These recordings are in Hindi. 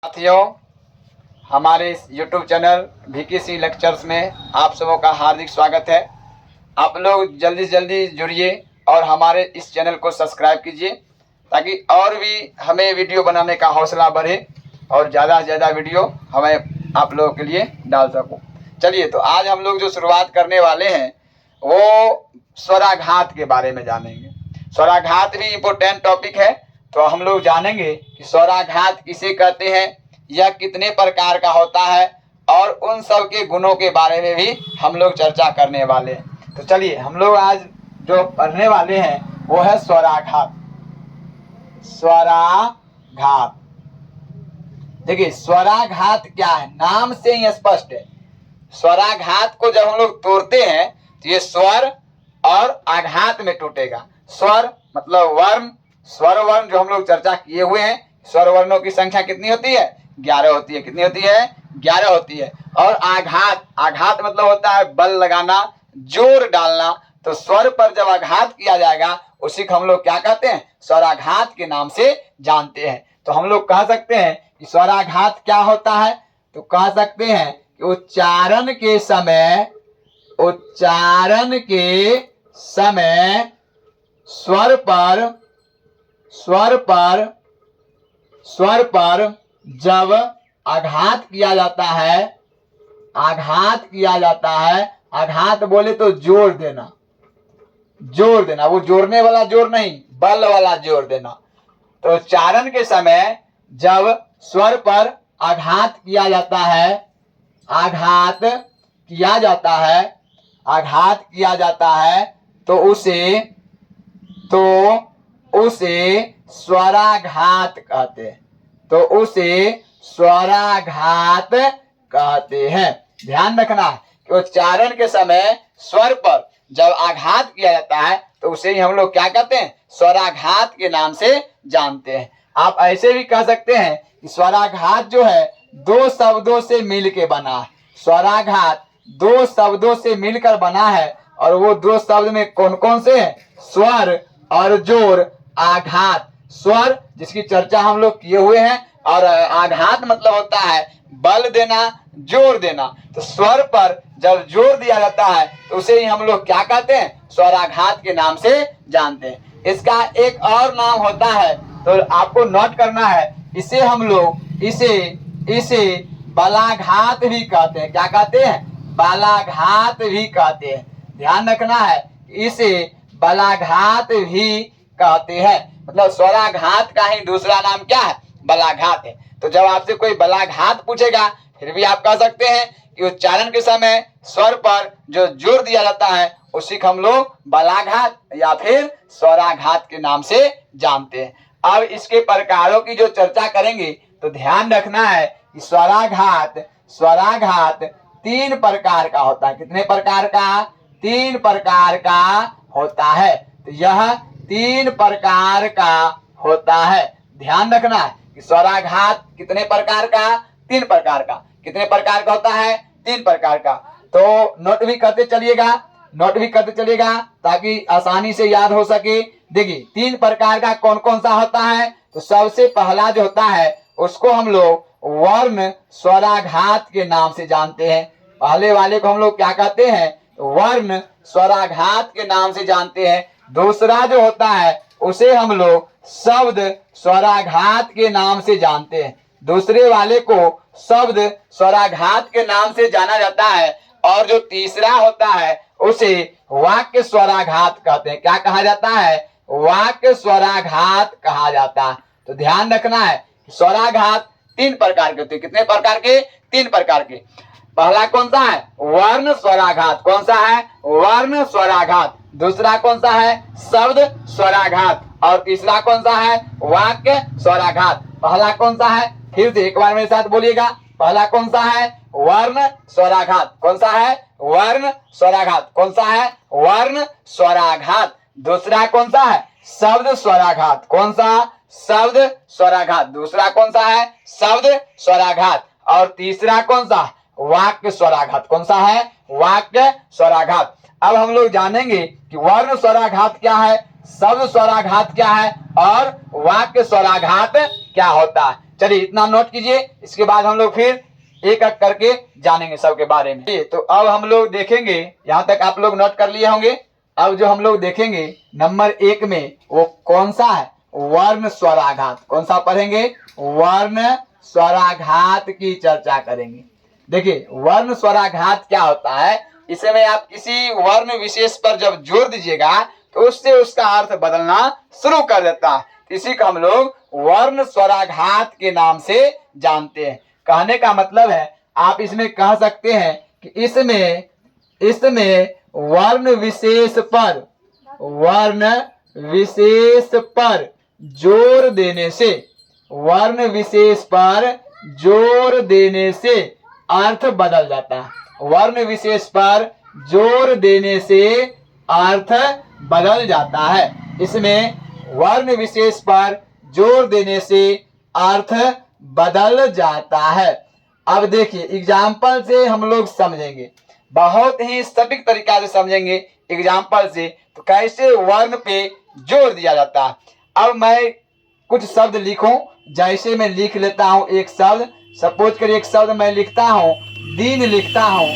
साथियों, हमारे इस YouTube चैनल VKC लेक्चर्स में आप सबों का हार्दिक स्वागत है। आप लोग जल्दी से जल्दी जुड़िए और हमारे इस चैनल को सब्सक्राइब कीजिए ताकि और भी हमें वीडियो बनाने का हौसला बढ़े और ज़्यादा से ज़्यादा वीडियो हमें आप लोगों के लिए डाल सकूं। चलिए, तो आज हम लोग जो शुरुआत करने वाले हैं वो स्वराघात के बारे में जानेंगे। स्वराघात भी इम्पोर्टेंट टॉपिक है, तो हम लोग जानेंगे कि स्वराघात किसे कहते हैं, यह कितने प्रकार का होता है और उन सब के गुणों के बारे में भी हम लोग चर्चा करने वाले हैं। तो चलिए, हम लोग आज जो पढ़ने वाले हैं वो है स्वराघात। स्वराघात, देखिए स्वराघात क्या है, नाम से ही स्पष्ट है। स्वराघात को जब हम लोग तोड़ते हैं तो ये स्वर और आघात में टूटेगा। स्वर मतलब वर्ण, स्वर वर्ण जो हम लोग चर्चा किए हुए हैं। स्वर वर्णों की संख्या कितनी होती है? 11 होती है। कितनी होती है? 11 होती है। और आघात, आघात मतलब होता है बल लगाना, जोर डालना। तो स्वर पर जब आघात किया जाएगा उसी को हम लोग क्या कहते हैं? स्वराघात के नाम से जानते हैं। तो हम लोग कह सकते हैं कि स्वराघात क्या होता है, तो कह सकते हैं कि उच्चारण के समय स्वर पर जब आघात किया जाता है, आघात बोले तो जोर देना, वो जोड़ने वाला जोर नहीं, बल वाला जोर देना। तो उच्चारण के समय जब स्वर पर आघात किया जाता है तो उसे स्वराघात कहते हैं। ध्यान रखना है कि उच्चारण के समय स्वर पर जब आघात किया जाता है तो उसे ही हम लोग क्या कहते हैं? स्वराघात के नाम से जानते हैं। आप ऐसे भी कह सकते हैं कि स्वराघात जो है दो शब्दों से मिलकर बना है। स्वराघात दो शब्दों से मिलकर बना है और वो दो शब्द में कौन कौन से हैं? स्वर और जोर। आघात स्वर जिसकी चर्चा हम लोग किए हुए हैं, और आघात मतलब होता है बल देना, जोर देना। तो स्वर पर जब जोर दिया जाता है तो उसे ही हम लोग क्या कहते हैं? स्वराघात के नाम से जानते हैं। इसका एक और नाम होता है, तो आपको नोट करना है, इसे हम लोग इसे बलाघात भी कहते हैं। क्या कहते हैं? बलाघात भी कहते हैं। ध्यान रखना है, इसे बलाघात भी कहते हैं। मतलब स्वराघात का ही दूसरा नाम क्या है? बलाघात है। तो जब आपसे कोई बलाघात पूछेगा फिर भी आप कह सकते हैं कि उच्चारण के समय स्वर पर जो जोर दिया जाता है उसी को हम लोग बलाघात या फिर स्वराघात के नाम से जानते हैं। अब इसके प्रकारों की जो चर्चा करेंगे तो ध्यान रखना है कि स्वराघात 3 प्रकार का होता है। कितने प्रकार का? 3 प्रकार का होता है। तो यह 3 प्रकार का होता है। ध्यान रखना है कि स्वराघात कितने प्रकार का? 3 प्रकार का। कितने प्रकार का होता है? 3 प्रकार का। तो नोट भी करते चलिएगा ताकि आसानी से याद हो सके। देखिए 3 प्रकार का कौन कौन सा होता है। तो सबसे पहला जो होता है उसको हम लोग वर्ण स्वराघात के नाम से जानते हैं। पहले वाले को हम लोग क्या कहते हैं? वर्ण स्वराघात के नाम से जानते हैं। दूसरा जो होता है उसे हम लोग शब्द स्वराघात के नाम से जानते हैं। दूसरे वाले को शब्द स्वराघात के नाम से जाना जाता है। और जो तीसरा होता है उसे वाक्य स्वराघात कहते हैं। क्या कहा जाता है? वाक्य स्वराघात कहा जाता है। तो ध्यान रखना है, स्वराघात 3 प्रकार के होते हैं। कितने प्रकार के? 3 प्रकार के। पहला कौन सा है? वर्ण स्वराघात। कौन सा है? वर्ण स्वराघात। दूसरा कौन सा है? शब्द स्वराघात। और तीसरा कौन सा है? वाक्य स्वराघात। पहला कौन सा है? फिर से एक बार मेरे साथ बोलिएगा। पहला कौन सा है? वर्ण स्वराघात। कौन सा है? वर्ण स्वराघात। कौन सा है? वर्ण स्वराघात। दूसरा कौन सा है? शब्द स्वराघात। कौन सा? शब्द स्वराघात। दूसरा कौन सा है? शब्द स्वराघात। और तीसरा कौन सा? वाक्य स्वराघात। कौन सा है? वाक्य स्वराघात। अब हम लोग जानेंगे कि वर्ण स्वराघात क्या है, शब्द स्वराघात क्या है और वाक्य स्वराघात क्या होता है। चलिए इतना नोट कीजिए, इसके बाद हम लोग फिर एक एक करके जानेंगे सबके बारे में। तो अब हम लोग देखेंगे, यहाँ तक आप लोग नोट कर लिए होंगे। अब जो हम लोग देखेंगे नंबर 1 में वो कौन सा है, वर्ण स्वराघात। कौन सा पढ़ेंगे, वर्ण स्वराघात की चर्चा करेंगे। देखिए वर्ण स्वराघात क्या होता है, इसमें आप किसी वर्ण विशेष पर जब जोर दीजिएगा तो उससे उसका अर्थ बदलना शुरू कर देता है। इसी को हम लोग वर्ण स्वराघात के नाम से जानते हैं। कहने का मतलब है, आप इसमें कह सकते हैं कि इसमें वर्ण विशेष पर जोर देने से अर्थ बदल जाता है। वर्ण विशेष पर जोर देने से अर्थ बदल जाता है। इसमें वर्ण विशेष पर जोर देने से अर्थ बदल जाता है। अब देखिए एग्जाम्पल से हम लोग समझेंगे, बहुत ही सटीक तरीका से समझेंगे एग्जाम्पल से, तो कैसे वर्ण पे जोर दिया जाता है। अब मैं कुछ शब्द लिखूं, जैसे मैं लिख लेता हूं एक शब्द, सपोज करिए एक शब्द मैं लिखता हूं, दिन लिखता हूं।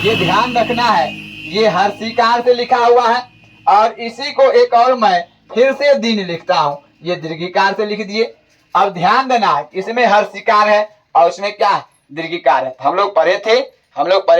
ये ध्यान रखना है, ये हर्षिकार से लिखा हुआ है, और इसी को एक और मैं फिर से दिन लिखता हूं, ये दीर्घिकार से लिख दिए। अब ध्यान देना है, इसमें हर्षिकार है और उसमें क्या है, दीर्घिकार है। हम लोग पढ़े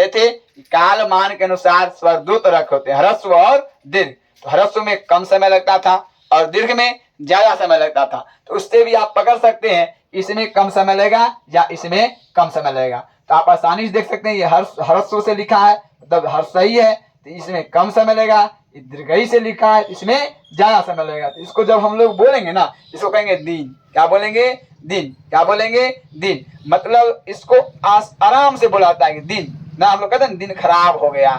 थे काल मान के अनुसार स्वर दो तरह के होते हैं, ह्रस्व और दीर्घ। तो ह्रस्व में कम समय लगता था और दीर्घ में ज्यादा समय लगता था। तो उससे भी आप पकड़ सकते हैं, इसमें कम समय लगेगा या इसमें कम समय लगेगा। तो आप आसानी से देख सकते हैं, ये ह्रस्व से लिखा है मतलब हर्ष सही है, तो इसमें कम समय लगेगा। ये दीर्घई से लिखा है, इसमें ज्यादा समय लगेगा। तो इसको जब हम लोग बोलेंगे ना, इसको कहेंगे दिन। क्या बोलेंगे, दिन। क्या बोलेंगे, दिन। मतलब इसको आराम से बोला जाता है कि दिन ना। हम लोग कहते हैं दिन खराब हो गया,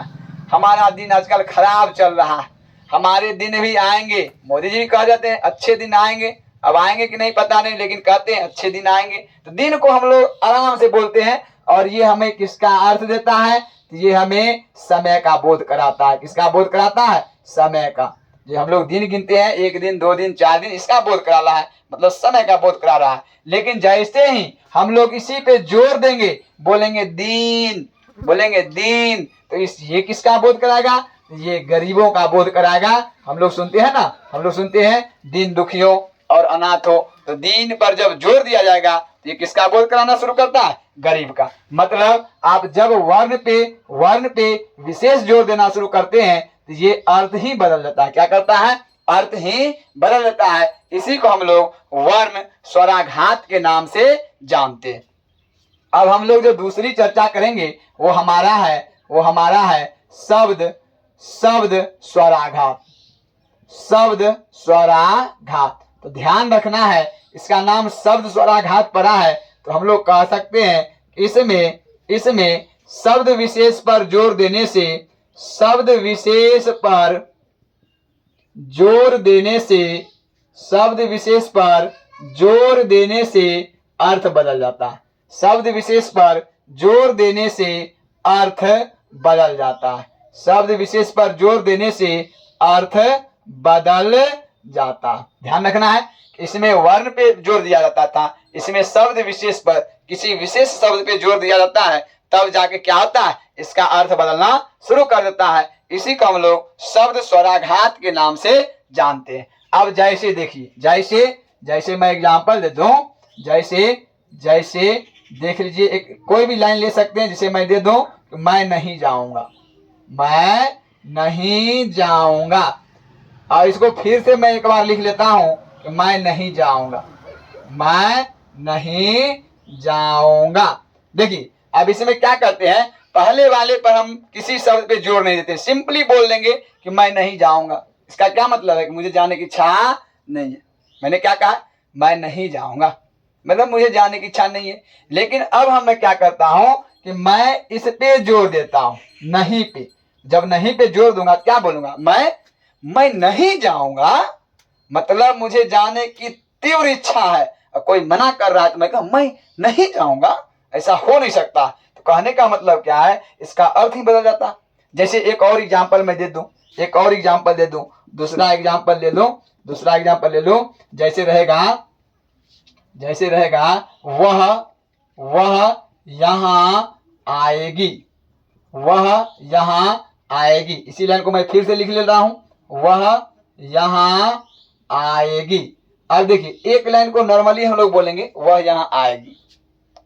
हमारा दिन आजकल खराब चल रहा है, हमारे दिन भी आएंगे। मोदी जी भी कह जाते हैं अच्छे दिन आएंगे, अब आएंगे कि नहीं पता नहीं, लेकिन कहते हैं अच्छे दिन आएंगे। तो दिन को हम लोग आराम से बोलते हैं, और ये हमें किसका अर्थ देता है, ये हमें समय का बोध कराता है। किसका बोध कराता है, समय का। जो हम लोग दिन गिनते हैं, 1 दिन 2 दिन 4 दिन, इसका बोध करा रहा है, मतलब समय का बोध करा रहा है। लेकिन जैसे ही हम लोग इसी पे जोर देंगे, बोलेंगे दिन, तो ये किसका बोध कराएगा, ये गरीबों का बोध कराएगा। हम लोग सुनते हैं ना, हम लोग सुनते हैं दीन दुखियों और अनाथों। तो दीन पर जब जोर दिया जाएगा तो ये किसका बोध कराना शुरू करता है, गरीब का। मतलब आप जब वर्ण पे विशेष जोर देना शुरू करते हैं तो ये अर्थ ही बदल जाता है। क्या करता है, अर्थ ही बदल जाता है। इसी को हम लोग वर्ण स्वराघात के नाम से जानते हैं। अब हम लोग जो दूसरी चर्चा करेंगे वो हमारा है शब्द स्वराघात। तो ध्यान रखना है, इसका नाम शब्द स्वराघात पड़ा है, तो हम लोग कह सकते हैं इसमें शब्द विशेष पर जोर देने से अर्थ बदल जाता है। शब्द विशेष पर जोर देने से अर्थ बदल जाता है। शब्द विशेष पर जोर देने से अर्थ बदल जाता है। ध्यान रखना है, इसमें वर्ण पे जोर दिया जाता था, इसमें शब्द विशेष पर, किसी विशेष शब्द पे जोर दिया जाता है, तब जाके क्या होता है, इसका अर्थ बदलना शुरू कर देता है। इसी को हम लोग शब्द स्वराघात के नाम से जानते हैं। अब जैसे देखिए, जैसे मैं एग्जांपल दे दूं, जैसे देख लीजिए, एक कोई भी लाइन ले सकते हैं। जैसे मैं दे दूं कि मैं नहीं जाऊंगा, और इसको फिर से मैं एक बार लिख लेता हूं कि मैं नहीं जाऊंगा। देखिए अब इसमें क्या करते हैं, पहले वाले पर हम किसी शब्द पे जोर नहीं देते, सिंपली बोल देंगे कि मैं नहीं जाऊंगा। इसका क्या मतलब है कि मुझे जाने की इच्छा नहीं है। मैंने क्या कहा, मैं नहीं जाऊंगा, मतलब मुझे जाने की इच्छा नहीं है। लेकिन अब मैं क्या करता हूं कि मैं इस पे जोर देता हूं, नहीं पे। जब नहीं पे जोर दूंगा क्या बोलूंगा, मैं नहीं जाऊंगा, मतलब मुझे जाने की तीव्र इच्छा है, और कोई मना कर रहा है तो मैं कहूं मैं नहीं जाऊंगा, ऐसा हो नहीं सकता। तो कहने का मतलब क्या है, इसका अर्थ ही बदल जाता। जैसे एक और एग्जांपल मैं दे दूं, दूसरा एग्जांपल ले लो। जैसे रहेगा जैसे रहेगा वह यहाँ आएगी, वह यहाँ आएगी। इसी लाइन को मैं फिर से लिख ले रहा हूं, वह यहाँ आएगी। अब देखिए एक लाइन को नॉर्मली हम लोग बोलेंगे वह यहाँ आएगी,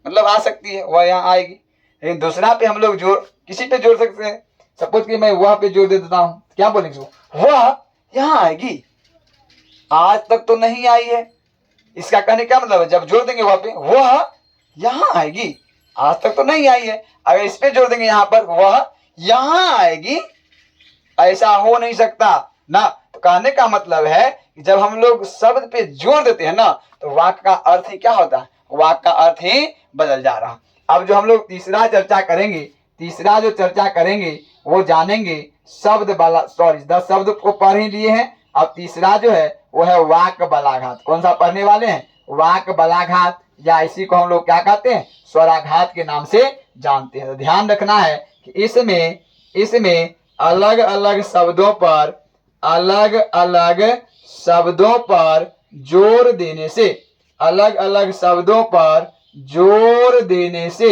मतलब आ सकती है, वह यहाँ आएगी। लेकिन दूसरा पे हम लोग जोड़ किसी पे जोड़ सकते हैं। सपोज कि मैं वह पे जोड़ दे देता हूं, क्या बोलेंगे, वह यहाँ आएगी, आज तक तो नहीं आई है। इसका कहने का मतलब है जब जोड़ देंगे वह पे, वह यहाँ आएगी, आज तक तो नहीं आई है। अगर इस पे जोड़ देंगे यहाँ पर, वह यहाँ आएगी, ऐसा हो नहीं सकता ना। तो कहने का मतलब है कि जब हम लोग शब्द पे जोड़ देते हैं ना, तो वाक्य का अर्थ ही क्या होता है, वाक्य का अर्थ ही बदल जा रहा। अब जो हम लोग तीसरा जो चर्चा करेंगे वो जानेंगे शब्द वाला, सॉरी 10 शब्द को पढ़ ही लिए हैं। अब तीसरा जो है वो है वाक्य बलाघात। कौन सा पढ़ने वाले हैं, वाक्य बलाघात, या इसी को हम लोग क्या कहते हैं, स्वराघात के नाम से जानते हैं। तो ध्यान रखना है कि इसमें अलग अलग शब्दों पर जोर देने से, अलग अलग शब्दों पर जोर देने से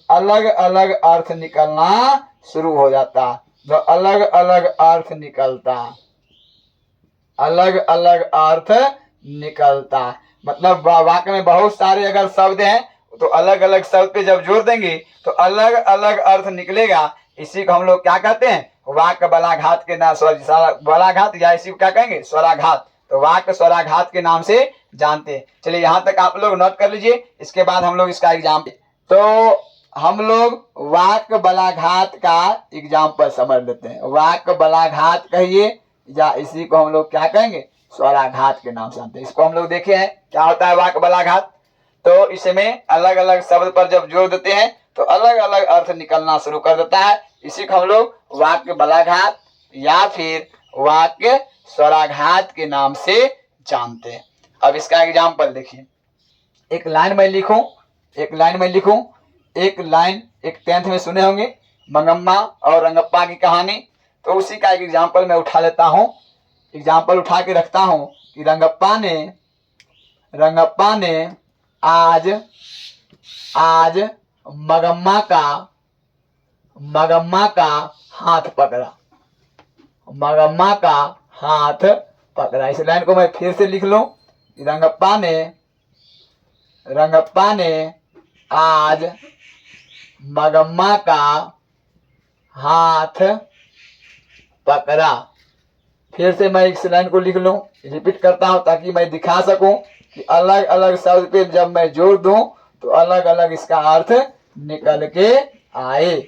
अलग अलग अर्थ निकलना शुरू हो जाता। तो अलग अलग अर्थ निकलता मतलब वाक्य में बहुत सारे अगर शब्द हैं तो अलग अलग शब्द पे जब जोड़ देंगे तो अलग अलग अर्थ निकलेगा। इसी को हम लोग क्या कहते हैं, वाक्य बलाघात के नाम, बलाघात, या इसी को क्या कहेंगे, स्वराघात। तो वाक्य स्वराघात के नाम से जानते हैं। चलिए यहाँ तक आप लोग नोट कर लीजिए, इसके बाद हम लोग इसका एग्जाम, तो हम लोग वाक्य बलाघात का एग्जाम्पल समझ लेते हैं। वाक्य बलाघात कहिए, या इसी को हम लोग क्या कहेंगे, स्वराघात के नाम से जानते हैं। इसको हम लोग देखे हैं क्या होता है वाक्य बलाघात। तो इसमें अलग अलग शब्द पर जब जोड़ देते हैं तो अलग अलग अर्थ निकलना शुरू कर देता है। इसी को हम लोग वाक्य बलाघात या फिर वाक्य स्वराघात के नाम से जानते हैं। अब इसका एग्जाम्पल देखिए, एक लाइन में लिखूं, एक लाइन 10th में सुने होंगे मंगम्मा और रंगप्पा की कहानी। तो उसी का एक एग्जाम्पल मैं उठा लेता हूं, एग्जाम्पल उठा के रखता हूं कि रंगप्पा ने आज मगम्मा का हाथ पकड़ा। इस लाइन को मैं फिर से लिख लूं, रंगप्पा ने आज मगम्मा का हाथ पकड़ा। फिर से मैं इस लाइन को लिख लूं, रिपीट करता हूं ताकि मैं दिखा सकूं कि अलग अलग शब्द पे जब मैं जोड़ दूं तो अलग अलग इसका अर्थ निकल के आए।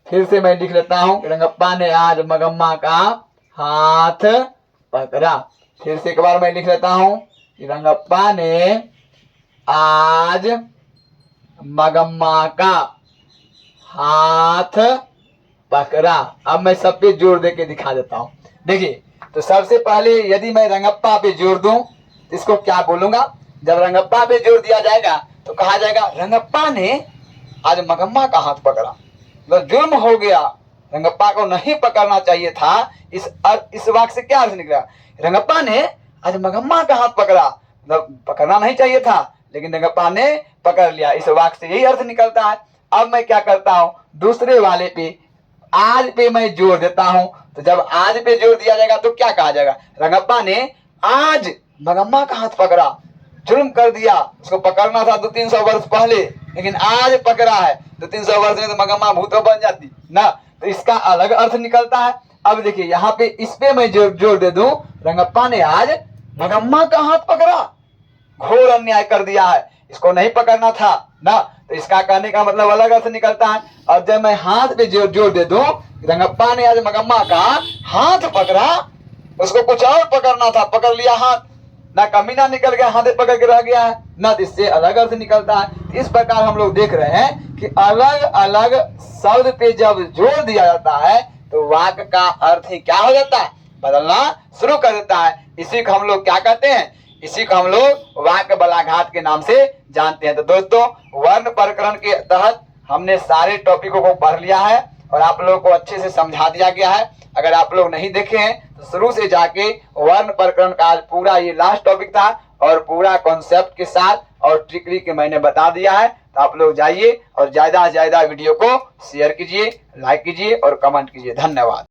फिर से मैं लिख लेता हूं, रंगप्पा ने आज मगम्मा का हाथ पकड़ा। फिर से एक बार मैं लिख लेता हूं कि रंगप्पा ने आज मगम्मा का हाथ पकड़ा। अब मैं सब पे जोड़ दे के दिखा देता हूं। देखिए, तो सबसे पहले यदि मैं रंगप्पा पे जोड़ दूं तो इसको क्या बोलूंगा, जब रंगप्पा पे जोड़ दिया जाएगा तो कहा जाएगा रंगप्पा ने आज मगम्मा का हाथ पकड़ा। मतलब जुर्म हो गया, रंगप्पा को नहीं पकड़ना चाहिए था। इस वाक्य से क्या अर्थ निकला, रंगप्पा ने आज मगम्मा का हाथ पकड़ा, मतलब पकड़ना नहीं चाहिए था लेकिन रंगप्पा ने पकड़ लिया। इस वाक्य से यही अर्थ निकलता है। अब मैं क्या करता हूं, दूसरे वाले पे आज पे मैं जोड़ देता हूं। तो जब आज पे जोड़ दिया जाएगा तो क्या कहा जाएगा, रंगप्पा ने आज मगम्मा का हाथ पकड़ा। जुर्म कर दिया, उसको पकड़ना था 200-300 वर्ष पहले, लेकिन आज पकड़ा है। 200-300 वर्ष में तो मगम्मा भूत बन जाती ना। तो इसका अलग अर्थ निकलता है। अब देखिए यहाँ पे इस पे मैं जोड़ दे दूं, रंगप्पा ने आज मगम्मा का हाथ पकड़ा। घोर अन्याय कर दिया है, इसको नहीं पकड़ना था ना। तो इसका कहने का मतलब अलग अर्थ निकलता है। और जब मैं हाथ पे जोड़ दे दूं, रंगप्पा ने आज मगम्मा का हाथ पकड़ा, उसको कुछ और पकड़ना था, पकड़ लिया हाथ, ना कमीना निकल गया, हाथ पकड़ के रह गया है ना। इससे अलग अर्थ निकलता है। इस प्रकार हम लोग देख रहे हैं कि अलग अलग शब्द पे जब जोड़ दिया जाता है तो वाक्य का अर्थ ही क्या हो जाता है, बदलना शुरू कर देता है। इसी को हम लोग क्या कहते हैं, इसी को हम लोग वाक्य बलाघात के नाम से जानते हैं। तो दोस्तों, वर्ण प्रकरण के तहत हमने सारे टॉपिकों को पढ़ लिया है और आप लोगों को अच्छे से समझा दिया गया है। अगर आप लोग नहीं देखे हैं तो शुरू से जाके वर्ण प्रकरण का आज पूरा ये लास्ट टॉपिक था और पूरा कॉन्सेप्ट के साथ और ट्रिकली के मैंने बता दिया है। तो आप लोग जाइए और ज्यादा से ज्यादा वीडियो को शेयर कीजिए, लाइक कीजिए और कमेंट कीजिए। धन्यवाद।